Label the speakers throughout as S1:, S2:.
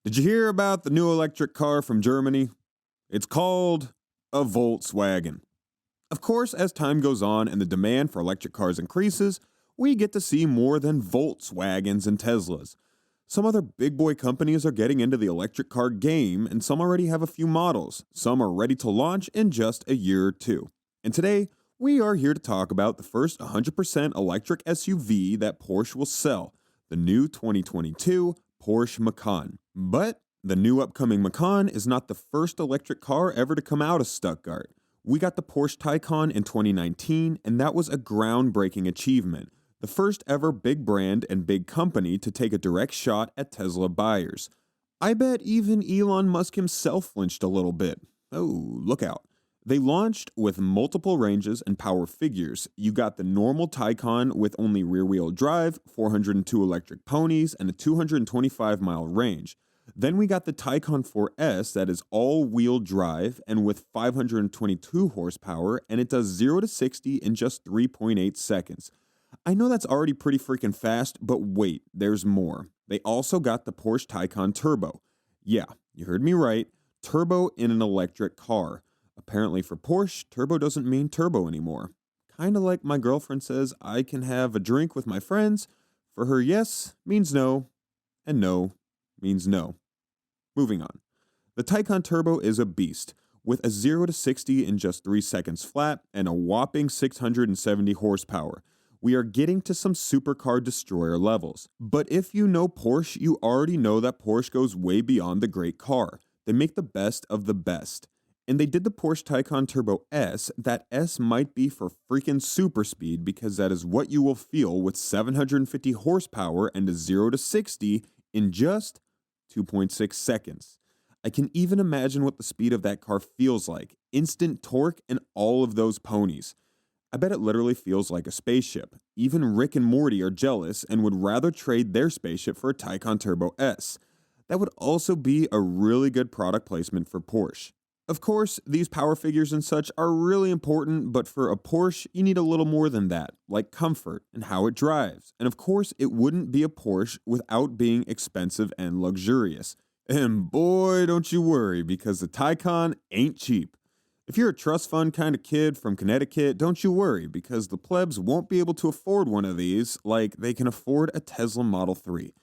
S1: Did you hear about the new electric car from Germany? It's called a Volkswagen. Of course, as time goes on and the demand for electric cars increases, we get to see more than Volkswagens and Teslas. Some other big boy companies are getting into the electric car game, and some already have a few models. Some are ready to launch in just a year or two. And today, we are here to talk about the first 100% electric SUV that Porsche will sell, the new 2022 Porsche Macan. But the new upcoming Macan is not the first electric car ever to come out of Stuttgart. We got the Porsche Taycan in 2019, and that was a groundbreaking achievement. The first ever big brand and big company to take a direct shot at Tesla buyers. I bet even Elon Musk himself flinched a little bit. Oh, look out. They launched with multiple ranges and power figures. You got the normal Taycan with only rear-wheel drive, 402 electric ponies, and a 225-mile range. Then we got the Taycan 4S that is all-wheel drive and with 522 horsepower, and it does 0 to 60 in just 3.8 seconds. I know that's already pretty freaking fast, but wait, there's more. They also got the Porsche Taycan Turbo. Yeah, you heard me right, turbo in an electric car. Apparently for Porsche, turbo doesn't mean turbo anymore. Kinda like my girlfriend says I can have a drink with my friends. For her, yes means no, and no means no. Moving on. The Taycan Turbo is a beast, with a 0 to 60 in just 3 seconds flat and a whopping 670 horsepower. We are getting to some supercar destroyer levels. But if you know Porsche, you already know that Porsche goes way beyond the great car. They make the best of the best. And they did the Porsche Taycan Turbo S. That S might be for freaking super speed because that is what you will feel with 750 horsepower and a 0 to 60 in just 2.6 seconds. I can even imagine what the speed of that car feels like. Instant torque and all of those ponies. I bet it literally feels like a spaceship. Even Rick and Morty are jealous and would rather trade their spaceship for a Taycan Turbo S. That would also be a really good product placement for Porsche. Of course, these power figures and such are really important, but for a Porsche, you need a little more than that, like comfort and how it drives. And of course, it wouldn't be a Porsche without being expensive and luxurious. And boy, don't you worry, because the Taycan ain't cheap. If you're a trust fund kind of kid from Connecticut, don't you worry, because the plebs won't be able to afford one of these like they can afford a Tesla Model 3.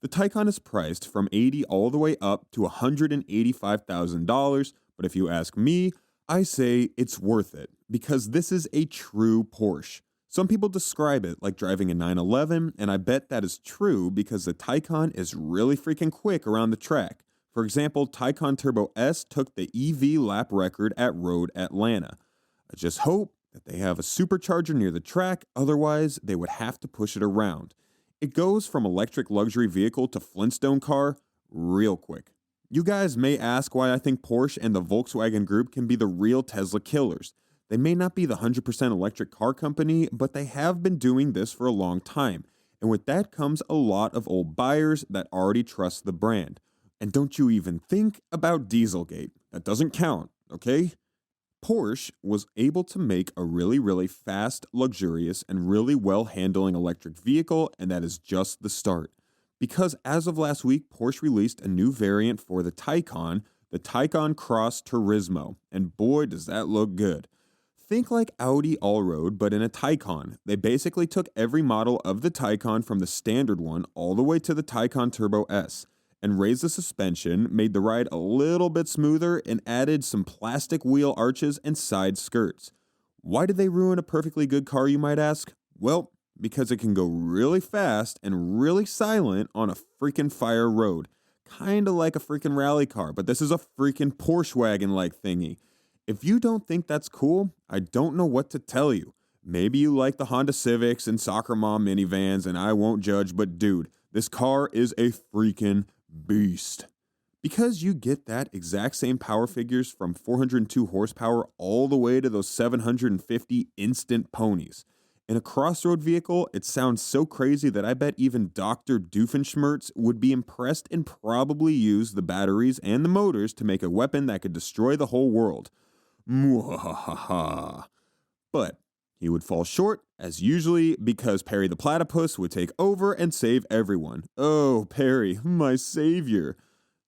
S1: The Taycan is priced from $80 all the way up to $185,000, but if you ask me, I say it's worth it, because this is a true Porsche. Some people describe it like driving a 911, and I bet that is true because the Taycan is really freaking quick around the track. For example, Taycan Turbo S took the EV lap record at Road Atlanta. I just hope that they have a supercharger near the track, otherwise they would have to push it around. It goes from electric luxury vehicle to Flintstone car real quick. You guys may ask why I think Porsche and the Volkswagen Group can be the real Tesla killers. They may not be the 100% electric car company, but they have been doing this for a long time. And with that comes a lot of old buyers that already trust the brand. And don't you even think about Dieselgate. That doesn't count, okay? Porsche was able to make a really fast, luxurious, and really well-handling electric vehicle, and that is just the start. Because as of last week, Porsche released a new variant for the Taycan Cross Turismo, and boy does that look good. Think like Audi Allroad, but in a Taycan. They basically took every model of the Taycan from the standard one all the way to the Taycan Turbo S, and raised the suspension, made the ride a little bit smoother, and added some plastic wheel arches and side skirts. Why did they ruin a perfectly good car, you might ask? Well, because it can go really fast and really silent on a freaking fire road. Kinda like a freaking rally car, but this is a freaking Porsche wagon-like thingy. If you don't think that's cool, I don't know what to tell you. Maybe you like the Honda Civics and Soccer Mom minivans, and I won't judge, but dude, this car is a freaking beast. Because you get that exact same power figures from 402 horsepower all the way to those 750 instant ponies. In a crossroad vehicle, it sounds so crazy that I bet even Dr. Doofenshmirtz would be impressed and probably use the batteries and the motors to make a weapon that could destroy the whole world. Mwahaha. But he would fall short, as usually, because Perry the Platypus would take over and save everyone. Oh, Perry, my savior.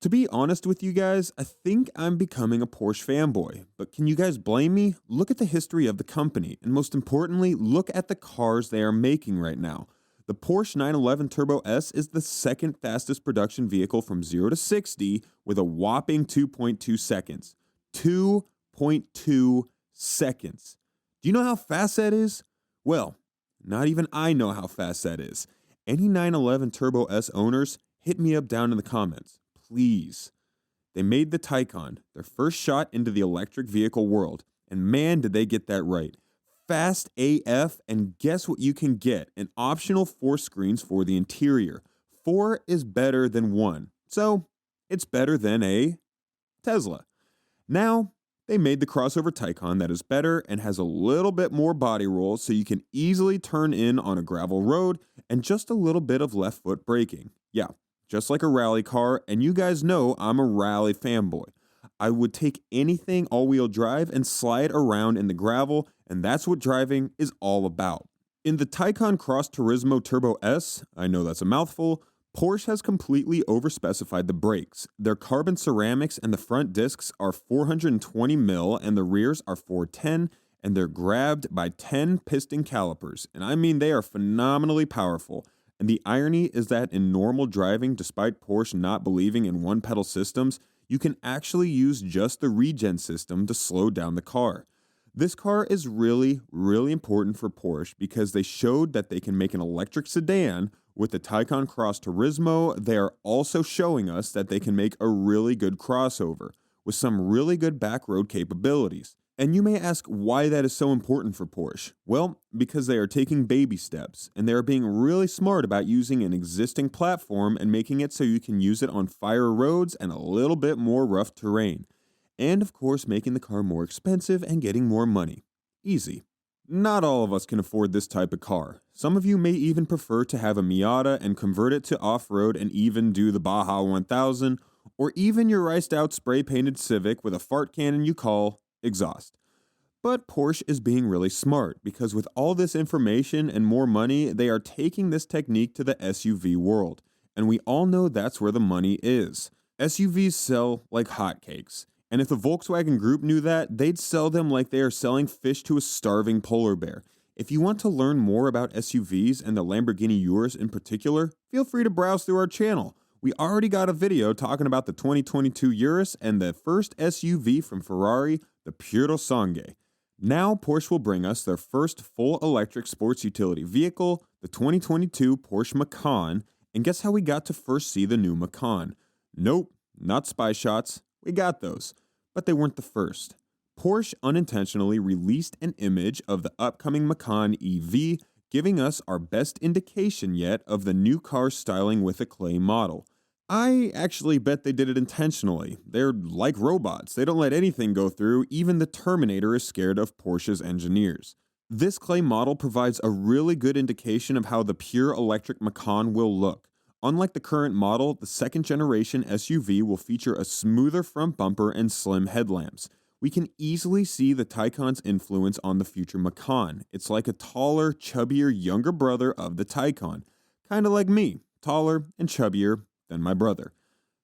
S1: To be honest with you guys, I think I'm becoming a Porsche fanboy, but can you guys blame me? Look at the history of the company, and most importantly, look at the cars they are making right now. The Porsche 911 Turbo S is the second fastest production vehicle from 0 to 60 with a whopping 2.2 seconds. 2.2 seconds. Do you know how fast that is? Well, not even I know how fast that is. Any 911 Turbo S owners, hit me up down in the comments. Please. They made the Taycan their first shot into the electric vehicle world, and man, did they get that right. Fast AF, and guess what you can get? An optional 4 screens for the interior. 4 is better than 1, so it's better than a Tesla. Now, they made the crossover Taycan that is better and has a little bit more body roll so you can easily turn in on a gravel road and just a little bit of left foot braking. Yeah, just like a rally car, and you guys know I'm a rally fanboy. I would take anything all-wheel drive and slide around in the gravel, and that's what driving is all about. In the Taycan Cross Turismo Turbo S, I know that's a mouthful, Porsche has completely overspecified the brakes. Their carbon ceramics and the front discs are 420 mil and the rears are 410, and they're grabbed by 10 piston calipers. And I mean, they are phenomenally powerful. And the irony is that in normal driving, despite Porsche not believing in one-pedal systems, you can actually use just the regen system to slow down the car. This car is really, really important for Porsche because they showed that they can make an electric sedan. With the Taycan Cross Turismo, they are also showing us that they can make a really good crossover with some really good back-road capabilities. And you may ask why that is so important for Porsche. Well, because they are taking baby steps, and they are being really smart about using an existing platform and making it so you can use it on fire roads and a little bit more rough terrain. And of course, making the car more expensive and getting more money. Easy. Not all of us can afford this type of car. Some of you may even prefer to have a Miata and convert it to off-road and even do the Baja 1000, or even your iced-out spray-painted Civic with a fart cannon you call exhaust. But Porsche is being really smart because with all this information and more money, they are taking this technique to the SUV world. And we all know that's where the money is. SUVs sell like hotcakes. And if the Volkswagen Group knew that, they'd sell them like they are selling fish to a starving polar bear. If you want to learn more about SUVs and the Lamborghini Urus in particular, feel free to browse through our channel. We already got a video talking about the 2022 Urus and the first SUV from Ferrari, the Purosangue. Now Porsche will bring us their first full electric sports utility vehicle, the 2022 Porsche Macan, and guess how we got to first see the new Macan? Nope, not spy shots. We got those, but they weren't the first. Porsche unintentionally released an image of the upcoming Macan EV, giving us our best indication yet of the new car's styling with a clay model. I actually bet they did it intentionally. They're like robots. They don't let anything go through. Even the Terminator is scared of Porsche's engineers. This clay model provides a really good indication of how the pure electric Macan will look. Unlike the current model, the second generation SUV will feature a smoother front bumper and slim headlamps. We can easily see the Taycan's influence on the future Macan. It's like a taller, chubbier, younger brother of the Taycan. Kind of like me, taller and chubbier than my brother.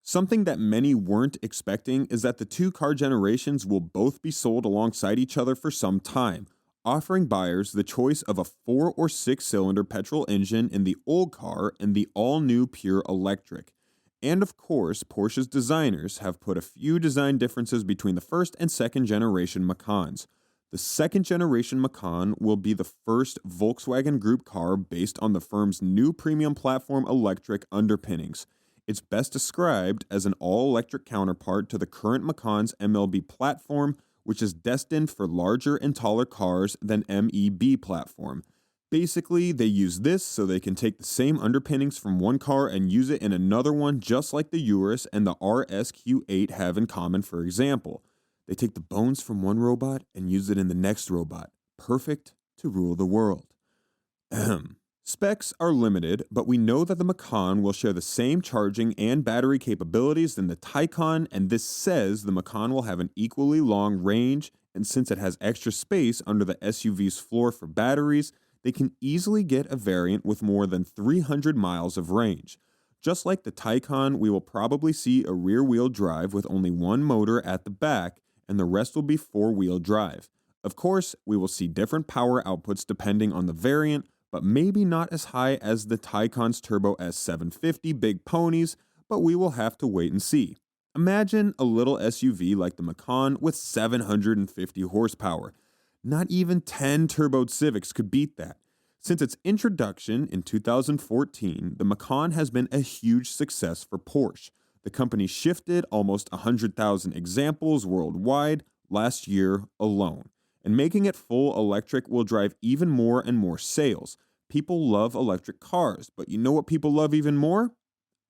S1: Something that many weren't expecting is that the two car generations will both be sold alongside each other for some time, offering buyers the choice of a 4 or 6 cylinder petrol engine in the old car and the all-new pure electric. And of course, Porsche's designers have put a few design differences between the first and second generation Macans. The second generation Macan will be the first Volkswagen Group car based on the firm's new premium platform electric underpinnings. It's best described as an all-electric counterpart to the current Macan's MLB platform, which is destined for larger and taller cars than MEB platform. Basically, they use this so they can take the same underpinnings from one car and use it in another one, just like the Urus and the RSQ8 have in common, for example. They take the bones from one robot and use it in the next robot. Perfect to rule the world. Ahem. Specs are limited, but we know that the Macan will share the same charging and battery capabilities than the Taycan, and this says the Macan will have an equally long range, and since it has extra space under the SUV's floor for batteries, they can easily get a variant with more than 300 miles of range. Just like the Taycan, we will probably see a rear-wheel drive with only one motor at the back, and the rest will be four-wheel drive. Of course, we will see different power outputs depending on the variant, but maybe not as high as the Taycan's Turbo S750 big ponies, but we will have to wait and see. Imagine a little SUV like the Macan with 750 horsepower. Not even 10 turboed Civics could beat that. Since its introduction in 2014, the Macan has been a huge success for Porsche. The company shifted almost 100,000 examples worldwide last year alone. And making it full electric will drive even more and more sales. People love electric cars, but you know what people love even more?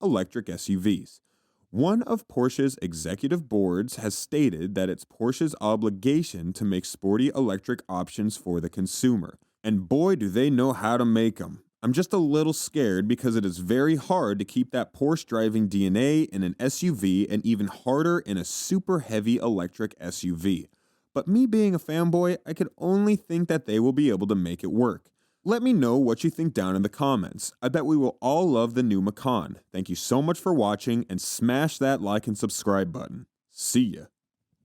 S1: Electric SUVs. One of Porsche's executive boards has stated that it's Porsche's obligation to make sporty electric options for the consumer. And boy, do they know how to make them. I'm just a little scared because it is very hard to keep that Porsche driving DNA in an SUV and even harder in a super heavy electric SUV. But me being a fanboy, I could only think that they will be able to make it work. Let me know what you think down in the comments. I bet we will all love the new Macan. Thank you so much for watching and smash that like and subscribe button. See ya.